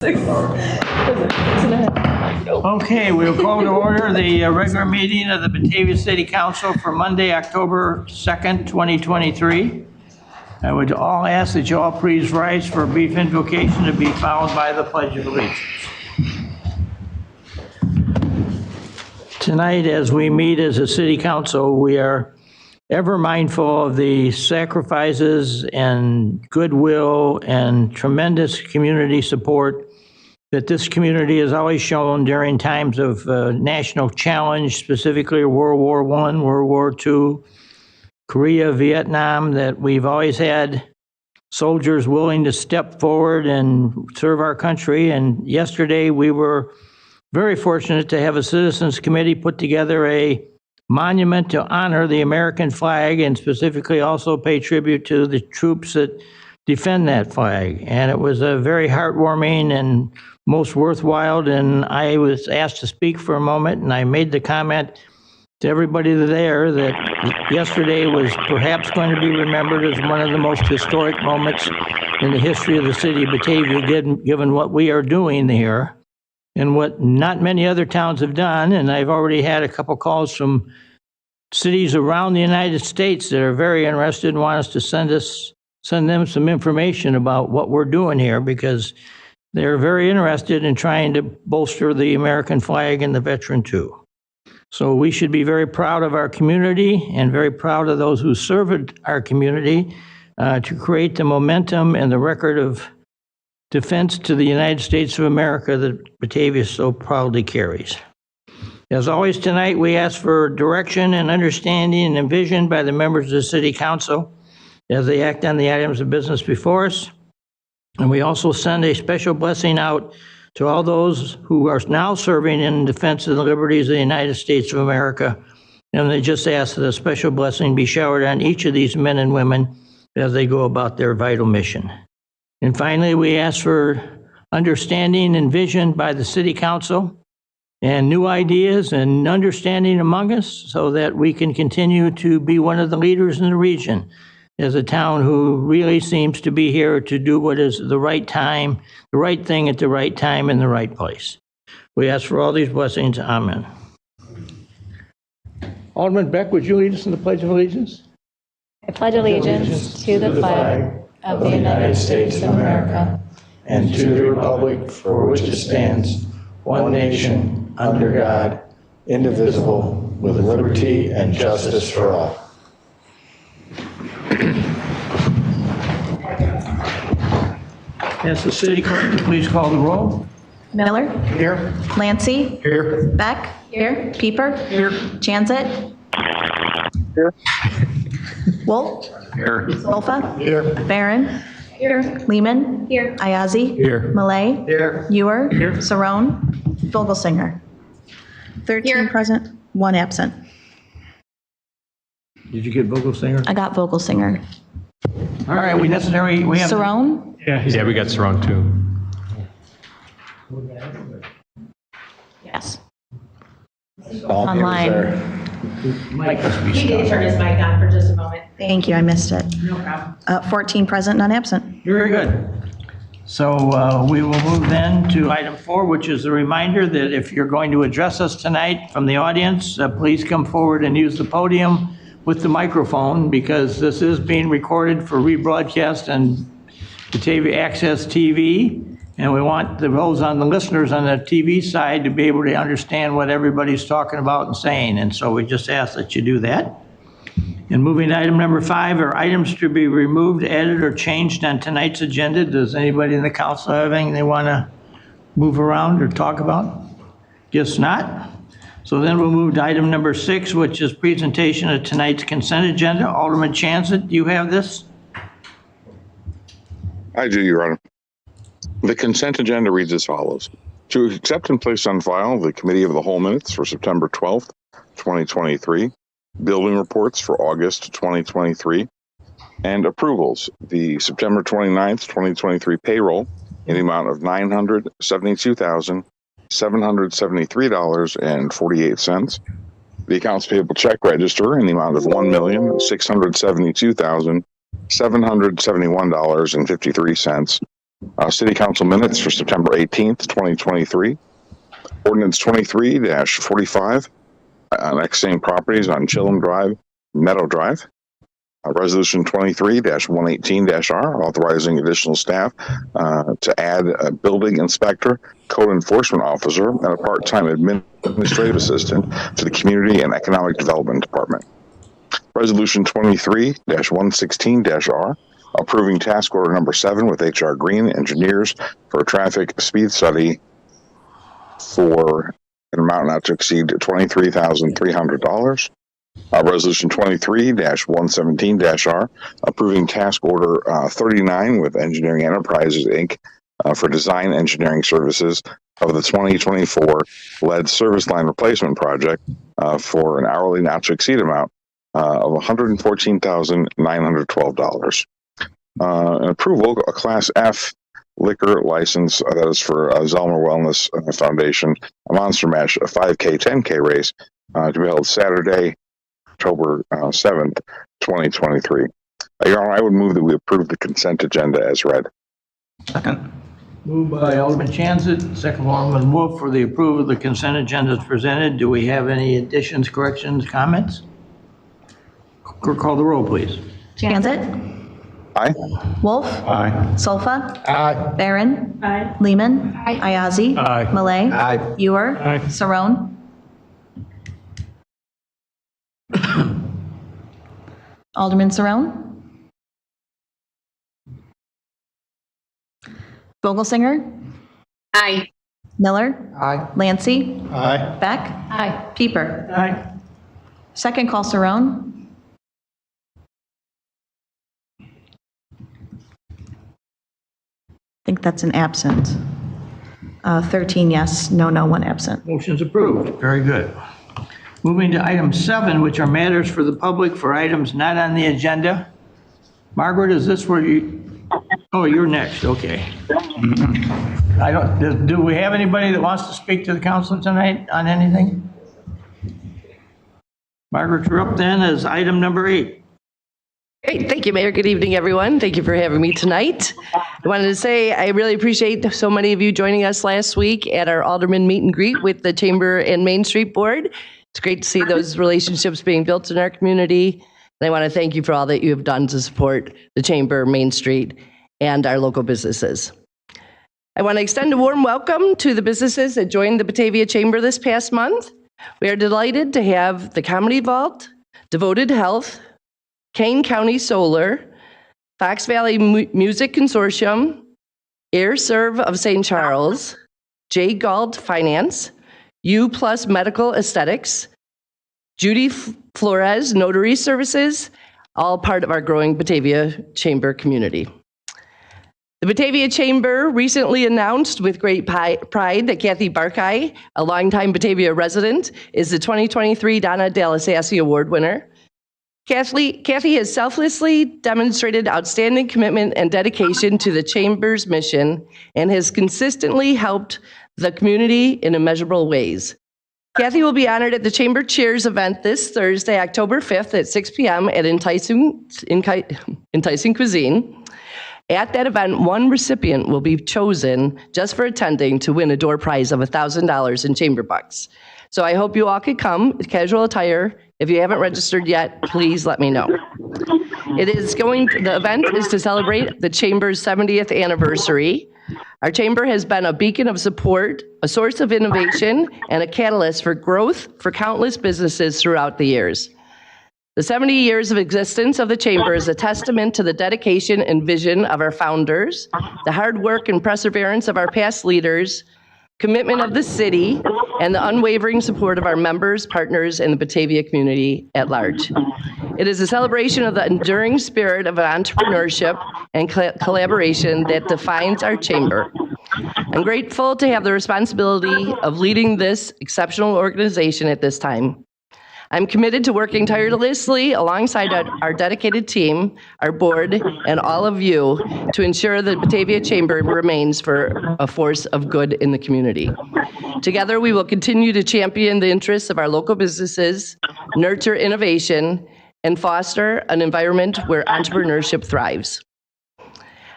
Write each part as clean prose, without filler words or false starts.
Okay, we'll call to order the regular meeting of the Batavia City Council for Monday, October 2nd, 2023. I would all ask that you all please rise for a brief invocation to be followed by the Pledge of Allegiance. Tonight, as we meet as a city council, we are ever mindful of the sacrifices and goodwill and tremendous community support that this community has always shown during times of national challenge, specifically World War I, World War II, Korea, Vietnam, that we've always had soldiers willing to step forward and serve our country. And yesterday we were very fortunate to have a citizens committee put together a monument to honor the American flag and specifically also pay tribute to the troops that defend that flag. And it was a very heartwarming and most worthwhile. And I was asked to speak for a moment, and I made the comment to everybody there that yesterday was perhaps going to be remembered as one of the most historic moments in the history of the city of Batavia, given what we are doing here and what not many other towns have done. And I've already had a couple calls from cities around the United States that are very interested and want us to send them some information about what we're doing here, because they're very interested in trying to bolster the American flag and the veteran too. So we should be very proud of our community and very proud of those who served our community to create the momentum and the record of defense to the United States of America that Batavia so proudly carries. As always, tonight we ask for direction and understanding and vision by the members of the City Council as they act on the items of business before us. And we also send a special blessing out to all those who are now serving in defense of the liberties of the United States of America. And they just ask that a special blessing be showered on each of these men and women as they go about their vital mission. And finally, we ask for understanding and vision by the City Council and new ideas and understanding among us so that we can continue to be one of the leaders in the region as a town who really seems to be here to do what is the right time, the right thing at the right time in the right place. We ask for all these blessings. Amen. Alderman Beck, would you lead us in the Pledge of Allegiance? I pledge allegiance to the flag of the United States of America and to the republic for which it stands, one nation, under God, indivisible, with liberty and justice for all. Ask the city clerk to please call the roll. Miller, Here. Lancy, Here. Beck, here, Pieper, Here. Janzit, Here. Wolf, Here. Solfa, Here. Barron, here, Lehman, here, Ayazi, Here. Malay, Here. Ewer, Here. Saron, Vogelsinger. 13 present, 1 absent. Did you get Vogelsinger? I got Vogelsinger. All right, we have. Saron, Yeah, we got Sarong too. yes. Online. Mike must be He did stopped. turn his mic on for just a moment. Thank you, I missed it. No problem. 14 present, none absent. Very good. So we will move then to item 4, which is a reminder that if you're going to address us tonight from the audience, please come forward and use the podium with the microphone, because this is being recorded for rebroadcast on Batavia Access TV. And we want those on the listeners on the TV side to be able to understand what everybody's talking about and saying. And so we just ask that you do that. And moving to item number 5 are items to be removed, added, or changed on tonight's agenda. Does anybody in the council have anything they want to move around or talk about? Guess not. So then we'll move to item number 6, which is presentation of tonight's consent agenda. Alderman Chanzit, do you have this? I do, Your Honor. The consent agenda reads as follows. To accept and place on file the Committee of the Whole minutes for September 12th, 2023, building reports for August 2023, and approvals, the September 29th, 2023 payroll in the amount of $972,773.48, the accounts payable check register in the amount of $1,672,771.53, City Council minutes for September 18th, 2023. Ordinance 23-45, annexing properties on Chillum Drive, Meadow Drive. Resolution 23-118-R, authorizing additional staff to add a building inspector, code enforcement officer, and a part-time administrative assistant to the Community and Economic Development Department. Resolution 23-116-R, approving task order number 7 with HR Green Engineers for a traffic speed study for an amount not to exceed $23,300. Resolution 23-117-R, approving task order 39 with Engineering Enterprises, Inc. For design engineering services of the 2024 lead service line replacement project for an hourly not to exceed amount of $114,912. Approval, a Class F liquor license that is for Zelmer Wellness Foundation, a Monster Mash, a 5K, 10K race to be held Saturday, October 7th, 2023. Your Honor, I would move that we approve the consent agenda as read. Second. Moved by Alderman Chanzit, second by Alderman Wolf for the approval of the consent agenda as presented. Do we have any additions, corrections, comments? Clerk, call the roll, please. Jansit. Aye. Wolf. Aye. Solfa. Aye. Barron. Aye. Lehman. Aye. Ayazi. Aye. Malay. Aye. Ewer. Aye. Saron. Alderman Saron. Vogelsinger. Aye. Miller. Aye. Lancy. Aye. Beck. Aye. Pieper. Aye. Second call, Saron. I think that's an absent. 13 yes, no, 1 absent. Motion's approved. Very good. Moving to item 7, which are matters for the public for items not on the agenda. Margaret, is this where you, oh, you're next, okay. I don't, do we have anybody that wants to speak to the council tonight on anything? Margaret, you're up then as item number 8. Great. Thank you, Mayor. Good evening, everyone. Thank you for having me tonight. I wanted to say I really appreciate so many of you joining us last week at our Alderman meet and greet with the Chamber and Main Street Board. It's great to see those relationships being built in our community. And I want to thank you for all that you have done to support the Chamber, Main Street, and our local businesses. I want to extend a warm welcome to the businesses that joined the Batavia Chamber this past month. We are delighted to have the Comedy Vault, Devoted Health, Kane County Solar, Fox Valley Music Consortium, Air Serve of St. Charles, J. Galt Finance, U Plus Medical Aesthetics, Judy Flores Notary Services, all part of our growing Batavia Chamber community. The Batavia Chamber recently announced with great pride that Kathy Barkay, a longtime Batavia resident, is the 2023 Donna Dallasassy Award winner. Kathy has selflessly demonstrated outstanding commitment and dedication to the Chamber's mission and has consistently helped the community in immeasurable ways. Kathy will be honored at the Chamber Cheers event this Thursday, October 5th at 6 p.m. at Enticing Cuisine. At that event, one recipient will be chosen just for attending to win a door prize of $1,000 in Chamber bucks. So I hope you all could come, casual attire. If you haven't registered yet, please let me know. The event is to celebrate the Chamber's 70th anniversary. Our Chamber has been a beacon of support, a source of innovation, and a catalyst for growth for countless businesses throughout the years. The 70 years of existence of the Chamber is a testament to the dedication and vision of our founders, the hard work and perseverance of our past leaders, commitment of the city, and the unwavering support of our members, partners, and the Batavia community at large. It is a celebration of the enduring spirit of entrepreneurship and collaboration that defines our Chamber. I'm grateful to have the responsibility of leading this exceptional organization at this time. I'm committed to working tirelessly alongside our dedicated team, our board, and all of you to ensure that Batavia Chamber remains for a force of good in the community. Together, we will continue to champion the interests of our local businesses, nurture innovation, and foster an environment where entrepreneurship thrives.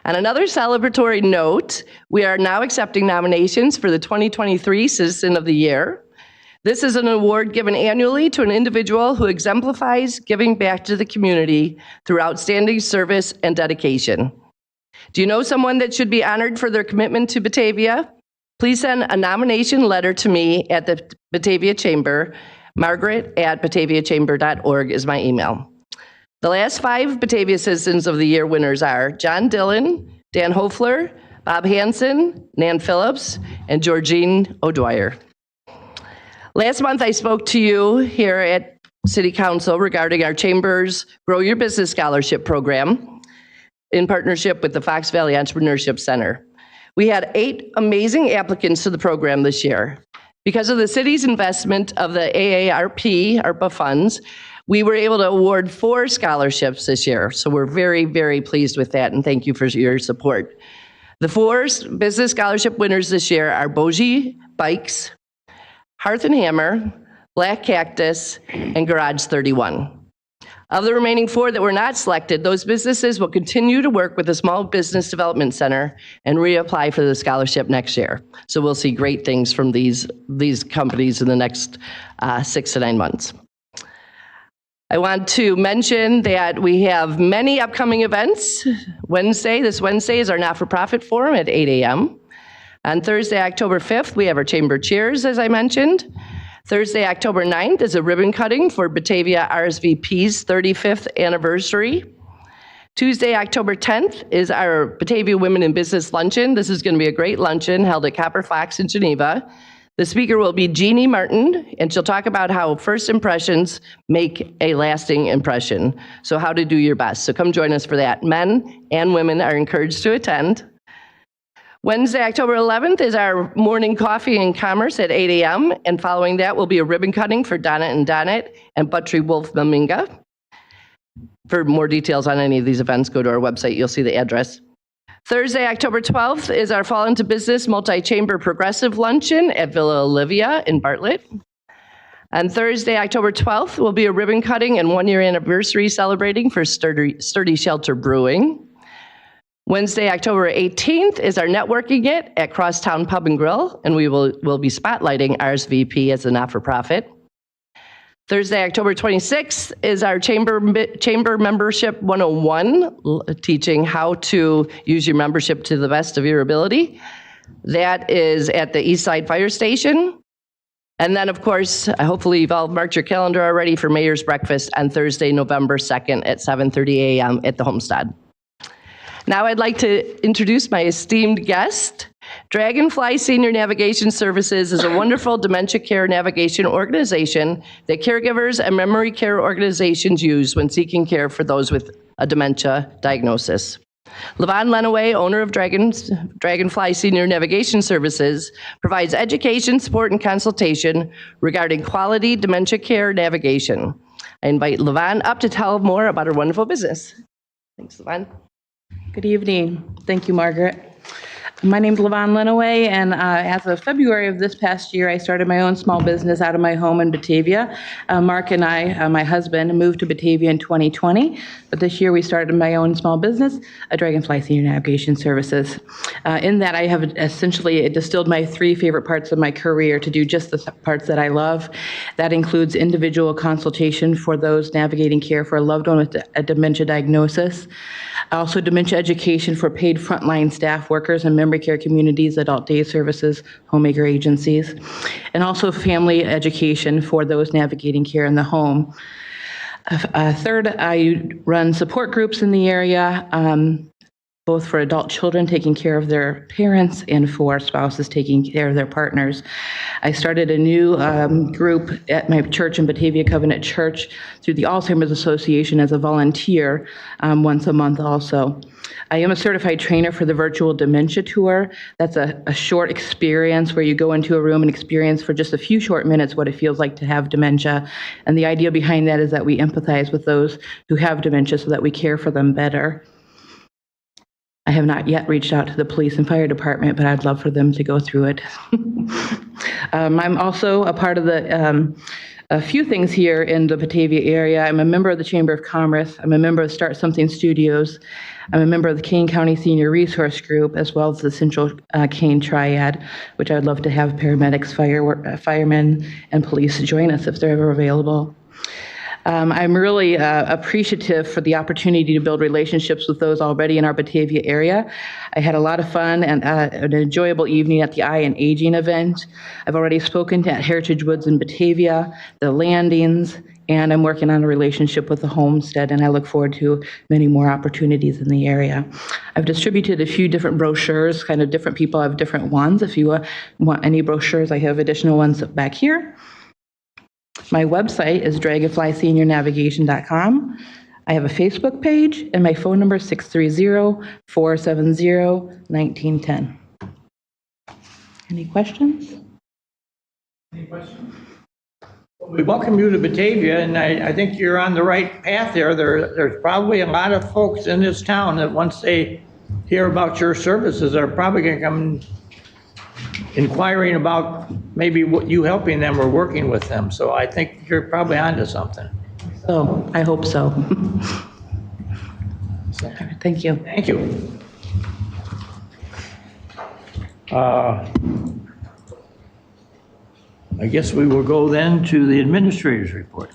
On another celebratory note, we are now accepting nominations for the 2023 Citizen of the Year. This is an award given annually to an individual who exemplifies giving back to the community through outstanding service and dedication. Do you know someone that should be honored for their commitment to Batavia? Please send a nomination letter to me at the Batavia Chamber. Margaret@bataviachamber.org is my email. The last 5 Batavia Citizens of the Year winners are John Dillon, Dan Hofler, Bob Hansen, Nan Phillips, and Georgine O'Dwyer. Last month, I spoke to you here at City Council regarding our Chamber's Grow Your Business Scholarship Program in partnership with the Fox Valley Entrepreneurship Center. We had 8 amazing applicants to the program this year. Because of the city's investment of the ARPA funds, we were able to award 4 scholarships this year. So we're very, very pleased with that, and thank you for your support. The 4 business scholarship winners this year are Bogie Bikes, Hearth and Hammer, Black Cactus, and Garage 31. Of the remaining 4 that were not selected, those businesses will continue to work with the Small Business Development Center and reapply for the scholarship next year. So we'll see great things from these companies in the next 6 to 9 months. I want to mention that we have many upcoming events. This Wednesday is our not-for-profit forum at 8 a.m. On Thursday, October 5th, we have our Chamber Cheers, as I mentioned. Thursday, October 9th is a ribbon cutting for Batavia RSVP's 35th anniversary. Tuesday, October 10th is our Batavia Women in Business Luncheon. This is going to be a great luncheon held at Copper Fox in Geneva. The speaker will be Jeannie Martin, and she'll talk about how first impressions make a lasting impression. So how to do your best. So come join us for that. Men and women are encouraged to attend. Wednesday, October 11th is our morning coffee and commerce at 8 a.m. And following that will be a ribbon cutting for Donna and Donnet and Buttrey Wolf Maminga. For more details on any of these events, go to our website. You'll see the address. Thursday, October 12th is our Fall into Business Multi-Chamber Progressive Luncheon at Villa Olivia in Bartlett. On Thursday, October 12th will be a ribbon cutting and 1-year anniversary celebrating for Sturdy Shelter Brewing. Wednesday, October 18th is our networking it at Crosstown Pub and Grill, and we'll be spotlighting RSVP as a not-for-profit. Thursday, October 26th is our Chamber Membership 101, teaching how to use your membership to the best of your ability. That is at the East Side Fire Station. And then, of course, hopefully you've all marked your calendar already for Mayor's Breakfast on Thursday, November 2nd at 7:30 a.m. at the Homestead. Now I'd like to introduce my esteemed guest. Dragonfly Senior Navigation Services is a wonderful dementia care navigation organization that caregivers and memory care organizations use when seeking care for those with a dementia diagnosis. Levon Lenaway, owner of Dragonfly Senior Navigation Services, provides education, support, and consultation regarding quality dementia care navigation. I invite Levon up to tell more about her wonderful business. Thanks, Levon. Good evening. Thank you, Margaret. My name's Levon Lenaway, and as of February of this past year, I started my own small business out of my home in Batavia. Mark and I, my husband, moved to Batavia in 2020, but this year we started my own small business, Dragonfly Senior Navigation Services. In that, I have essentially distilled my 3 favorite parts of my career to do just the parts that I love. That includes individual consultation for those navigating care for a loved one with a dementia diagnosis. Also, dementia education for paid frontline staff workers and memory care communities, adult day services, homemaker agencies, and also family education for those navigating care in the home. Third, I run support groups in the area, both for adult children taking care of their parents and for spouses taking care of their partners. I started a new group at my church in Batavia Covenant Church through the Alzheimer's Association as a volunteer once a month also. I am a certified trainer for the virtual dementia tour. That's a short experience where you go into a room and experience for just a few short minutes what it feels like to have dementia. And the idea behind that is that we empathize with those who have dementia so that we care for them better. I have not yet reached out to the police and fire department, but I'd love for them to go through it. I'm also a part of the a few things here in the Batavia area. I'm a member of the Chamber of Commerce. I'm a member of Start Something Studios. I'm a member of the Kane County Senior Resource Group, as well as the Central Kane Triad, which I would love to have paramedics, firemen, and police join us if they're ever available. I'm really appreciative for the opportunity to build relationships with those already in our Batavia area. I had a lot of fun and an enjoyable evening at the Eye and Aging event. I've already spoken at Heritage Woods in Batavia, the Landings, and I'm working on a relationship with the Homestead, and I look forward to many more opportunities in the area. I've distributed a few different brochures, kind of different people have different ones. If you want any brochures, I have additional ones back here. My website is dragonflyseniornavigation.com. I have a Facebook page, and my phone number is 630-470-1910. Any questions? Any questions? We welcome you to Batavia, and I think you're on the right path there. There's probably a lot of folks in this town that once they hear about your services are probably going to come inquiring about maybe what you helping them or working with them. So I think you're probably onto something. So I hope so. Thank you. Thank you. I guess we will go then to the administrator's report.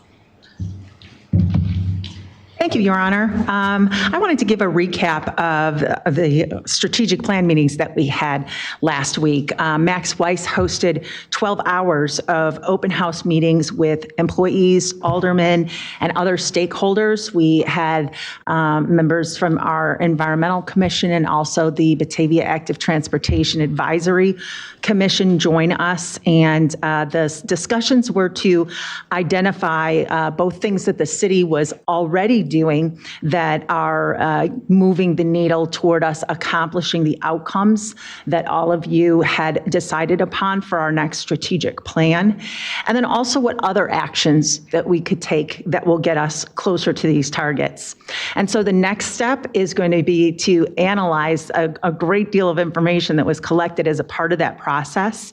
Thank you, Your Honor. I wanted to give a recap of the strategic plan meetings that we had last week. Max Weiss hosted 12 hours of open house meetings with employees, aldermen, and other stakeholders. We had members from our Environmental Commission and also the Batavia Active Transportation Advisory Commission join us, and the discussions were to identify both things that the city was already doing that are moving the needle toward us accomplishing the outcomes that all of you had decided upon for our next strategic plan, and then also what other actions that we could take that will get us closer to these targets. And so the next step is going to be to analyze a great deal of information that was collected as a part of that process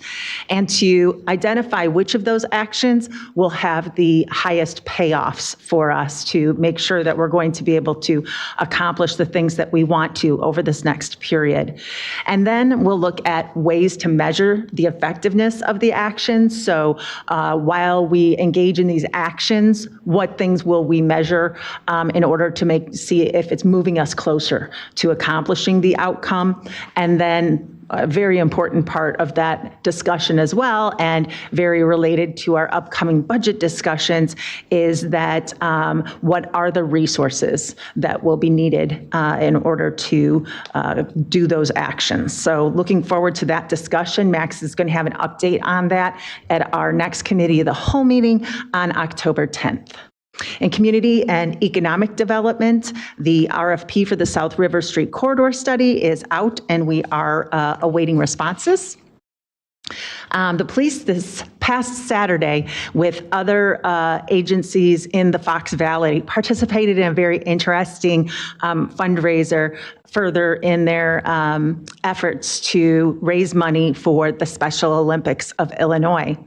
and to identify which of those actions will have the highest payoffs for us to make sure that we're going to be able to accomplish the things that we want to over this next period. And then we'll look at ways to measure the effectiveness of the actions. So while we engage in these actions, what things will we measure in order to see if it's moving us closer to accomplishing the outcome? And then a very important part of that discussion as well, and very related to our upcoming budget discussions, is that what are the resources that will be needed in order to do those actions. So looking forward to that discussion. Max is going to have an update on that at our next Committee of the Whole meeting on October 10th. In community and economic development, the RFP for the South River Street Corridor Study is out, and we are awaiting responses. The police this past Saturday with other agencies in the Fox Valley participated in a very interesting fundraiser further in their efforts to raise money for the Special Olympics of Illinois.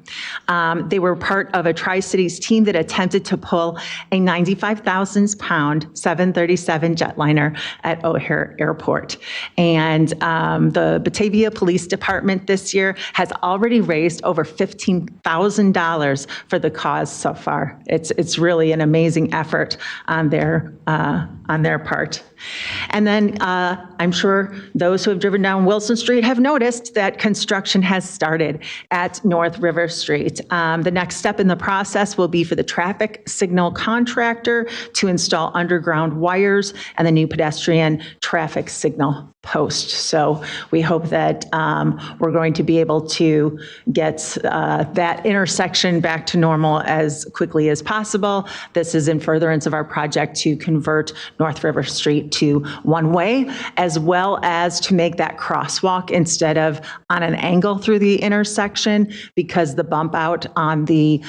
They were part of a Tri-Cities team that attempted to pull a 95,000-pound 737 jetliner at O'Hare Airport. And the Batavia Police Department this year has already raised over $15,000 for the cause so far. It's really an amazing effort on their part. And then I'm sure those who have driven down Wilson Street have noticed that construction has started at North River Street. The next step in the process will be for the traffic signal contractor to install underground wires and the new pedestrian traffic signal post. So we hope that we're going to be able to get that intersection back to normal as quickly as possible. This is in furtherance of our project to convert North River Street to one-way, as well as to make that crosswalk instead of on an angle through the intersection, because the bump out on the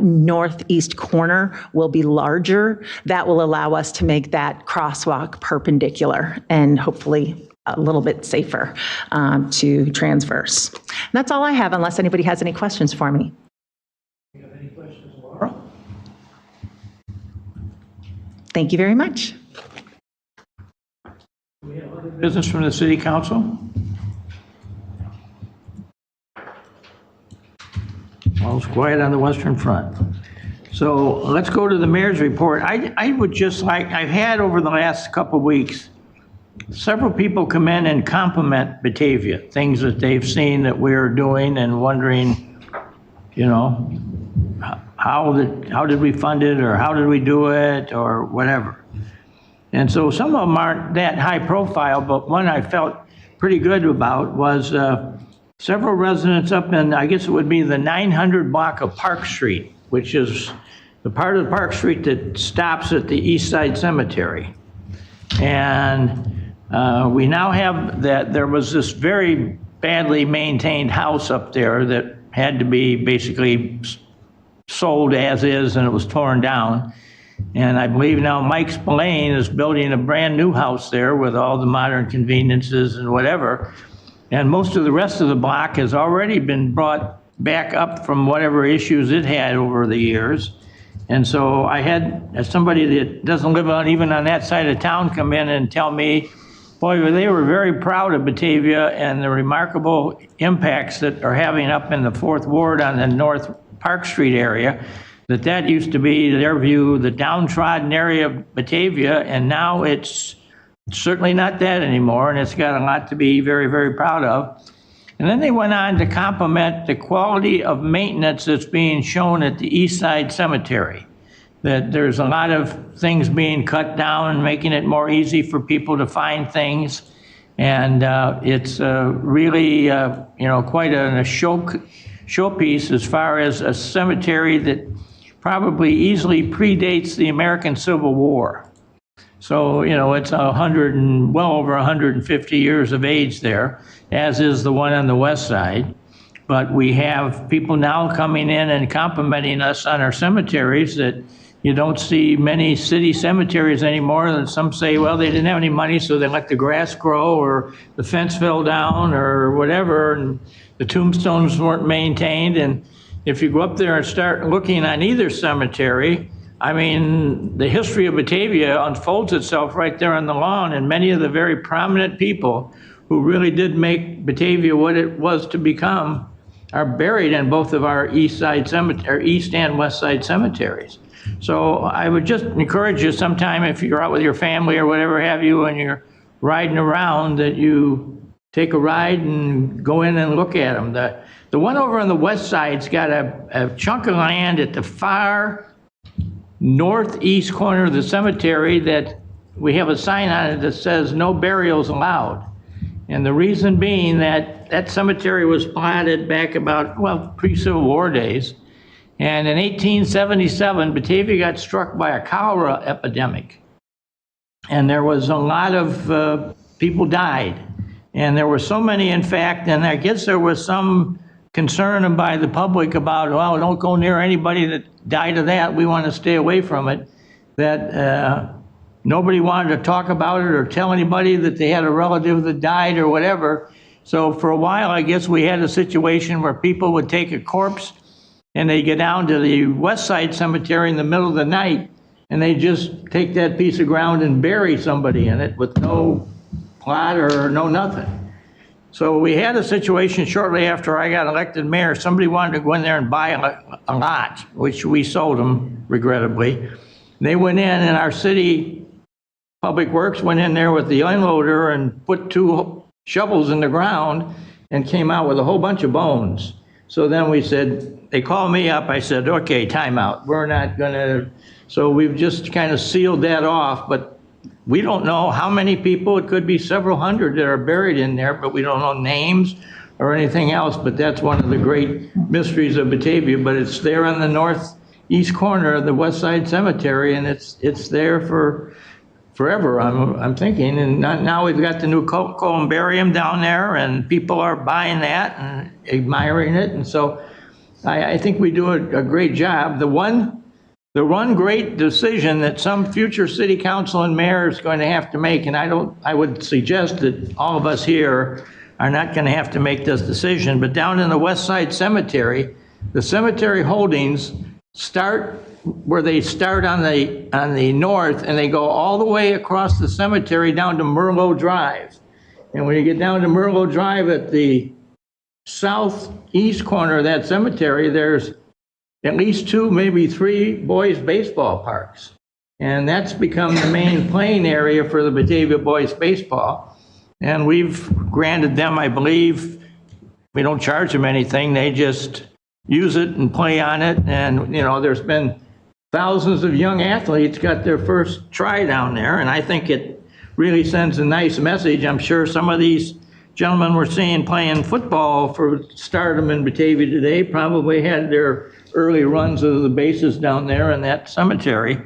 northeast corner will be larger. That will allow us to make that crosswalk perpendicular and hopefully a little bit safer to transverse. And that's all I have, unless anybody has any questions for me. Do you have any questions? Thank you very much. Business from the city council? All's quiet on the Western Front. So let's go to the mayor's report. I would just like, I've had over the last couple of weeks, several people come in and compliment Batavia, things that they've seen that we're doing and wondering, you know, how did we fund it, or how did we do it, or whatever. And so some of them aren't that high profile, but one I felt pretty good about was several residents up in, I guess it would be the 900 block of Park Street, which is the part of Park Street that stops at the East Side Cemetery. And we now have that, there was this very badly maintained house up there that had to be basically sold as is, and it was torn down. And I believe now Mike Spillane is building a brand new house there with all the modern conveniences and whatever. And most of the rest of the block has already been brought back up from whatever issues it had over the years. And so I had somebody that doesn't live even on that side of town come in and tell me, boy, they were very proud of Batavia and the remarkable impacts that are having up in the 4th Ward on the North Park Street area, that used to be, their view, the downtrodden area of Batavia, and now it's certainly not that anymore, and it's got a lot to be very, very proud of. And then they went on to compliment the quality of maintenance that's being shown at the East Side Cemetery, that there's a lot of things being cut down, making it more easy for people to find things. And it's really, quite a showpiece as far as a cemetery that probably easily predates the American Civil War. So, it's well over 150 years of age there, as is the one on the west side. But we have people now coming in and complimenting us on our cemeteries that you don't see many city cemeteries anymore. And some say, well, they didn't have any money, so they let the grass grow, or the fence fell down, or whatever, and the tombstones weren't maintained. And if you go up there and start looking on either cemetery, I mean, the history of Batavia unfolds itself right there on the lawn, and many of the very prominent people who really did make Batavia what it was to become are buried in both of our east and west side cemeteries. So I would just encourage you sometime, if you're out with your family or whatever have you, and you're riding around, that you take a ride and go in and look at them. The one over on the west side's got a chunk of land at the far northeast corner of the cemetery that we have a sign on it that says no burials allowed. And the reason being that cemetery was platted back about, pre-Civil War days. And in 1877, Batavia got struck by a cholera epidemic. And there was a lot of people died. And there were so many, in fact, and I guess there was some concern by the public about, well, don't go near anybody that died of that. We want to stay away from it. That nobody wanted to talk about it or tell anybody that they had a relative that died or whatever. So for a while, I guess we had a situation where people would take a corpse and they get down to the West Side Cemetery in the middle of the night, and they just take that piece of ground and bury somebody in it with no plot or no nothing. So we had a situation shortly after I got elected mayor. Somebody wanted to go in there and buy a lot, which we sold them, regrettably. They went in, and our city Public Works went in there with the unloader and put 2 shovels in the ground and came out with a whole bunch of bones. So then we said, they called me up. I said, okay, time out. We're not going to. So we've just kind of sealed that off, but we don't know how many people. It could be several hundred that are buried in there, but we don't know names or anything else. But that's one of the great mysteries of Batavia. But it's there on the northeast corner of the West Side Cemetery, and it's there for forever, I'm thinking. And now we've got the new columbarium down there, and people are buying that and admiring it. And so I think we do a great job. The one great decision that some future city council and mayor is going to have to make, and I would suggest that all of us here are not going to have to make this decision, but down in the West Side Cemetery, the cemetery holdings start where they start on the north and they go all the way across the cemetery down to Merlot Drive. And when you get down to Merlot Drive at the southeast corner of that cemetery, there's at least 2, maybe 3 boys' baseball parks. And that's become the main playing area for the Batavia boys baseball. And we've granted them, I believe, we don't charge them anything. They just use it and play on it. And, you know, there's been thousands of young athletes got their first try down there. And I think it really sends a nice message. I'm sure some of these gentlemen we're seeing playing football for stardom in Batavia today probably had their early runs of the bases down there in that cemetery.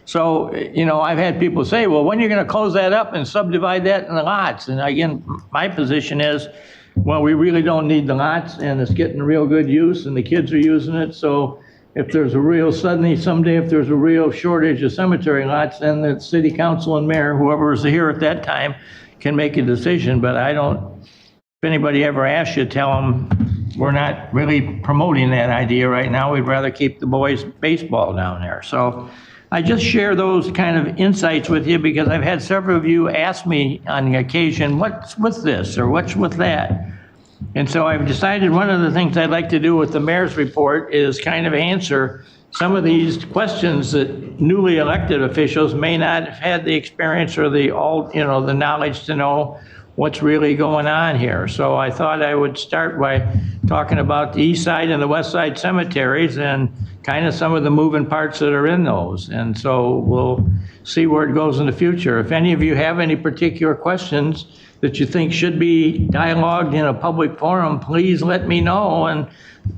So, you know, I've had people say, well, when are you going to close that up and subdivide that in the lots? And again, my position is, well, we really don't need the lots, and it's getting real good use, and the kids are using it. So if there's a real, suddenly someday, if there's a real shortage of cemetery lots, then the city council and mayor, whoever was here at that time, can make a decision. But I don't, if anybody ever asks you, tell them we're not really promoting that idea right now. We'd rather keep the boys' baseball down there. So I just share those kind of insights with you because I've had several of you ask me on occasion, what's with this or what's with that? And so I've decided one of the things I'd like to do with the mayor's report is kind of answer some of these questions that newly elected officials may not have had the experience or the knowledge to know what's really going on here. So I thought I would start by talking about the east side and the west side cemeteries and kind of some of the moving parts that are in those. And so we'll see where it goes in the future. If any of you have any particular questions that you think should be dialogued in a public forum, please let me know. And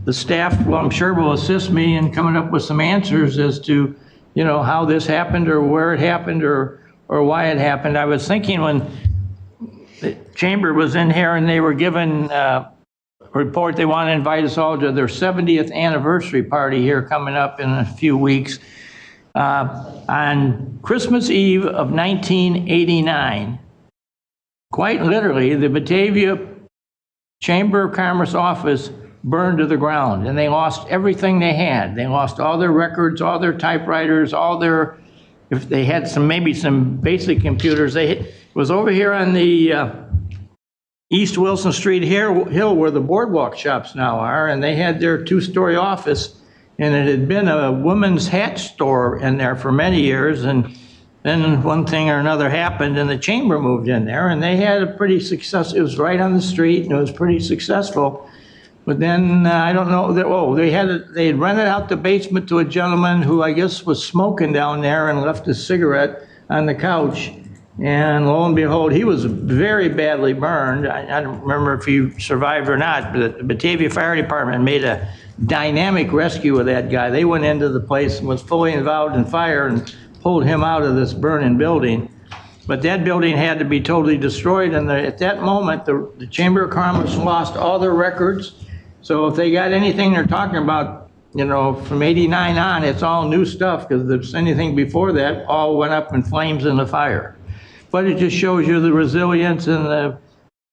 the staff, well, I'm sure will assist me in coming up with some answers as to, you know, how this happened or where it happened or why it happened. I was thinking when the chamber was in here and they were given a report, they want to invite us all to their 70th anniversary party here coming up in a few weeks. On Christmas Eve of 1989, quite literally, the Batavia Chamber of Commerce office burned to the ground, and they lost everything they had. They lost all their records, all their typewriters, all their, if they had some, maybe some basic computers. It was over here on the East Wilson Street hill where the boardwalk shops now are, and they had their 2-story office, and it had been a women's hat store in there for many years. And then one thing or another happened, and the chamber moved in there, and they had a pretty success. It was right on the street, and it was pretty successful. But then I don't know. They had rented out the basement to a gentleman who I guess was smoking down there and left a cigarette on the couch. And lo and behold, he was very badly burned. I don't remember if he survived or not, but the Batavia Fire Department made a dynamic rescue of that guy. They went into the place and was fully involved in fire and pulled him out of this burning building. But that building had to be totally destroyed, and at that moment, the Chamber of Commerce lost all their records. So if they got anything they're talking about, you know, from 89 on, it's all new stuff, because if there's anything before that, all went up in flames in the fire. But it just shows you the resilience and the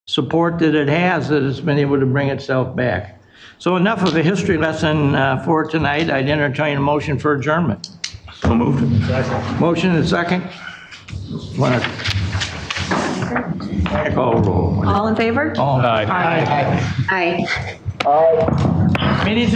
support that it has, that it's been able to bring itself back. So enough of a history lesson for tonight. I'd entertain a motion for adjournment. So moved. Motion and second. Want to call roll? All in favor? All. Aye. Aye. Meeting's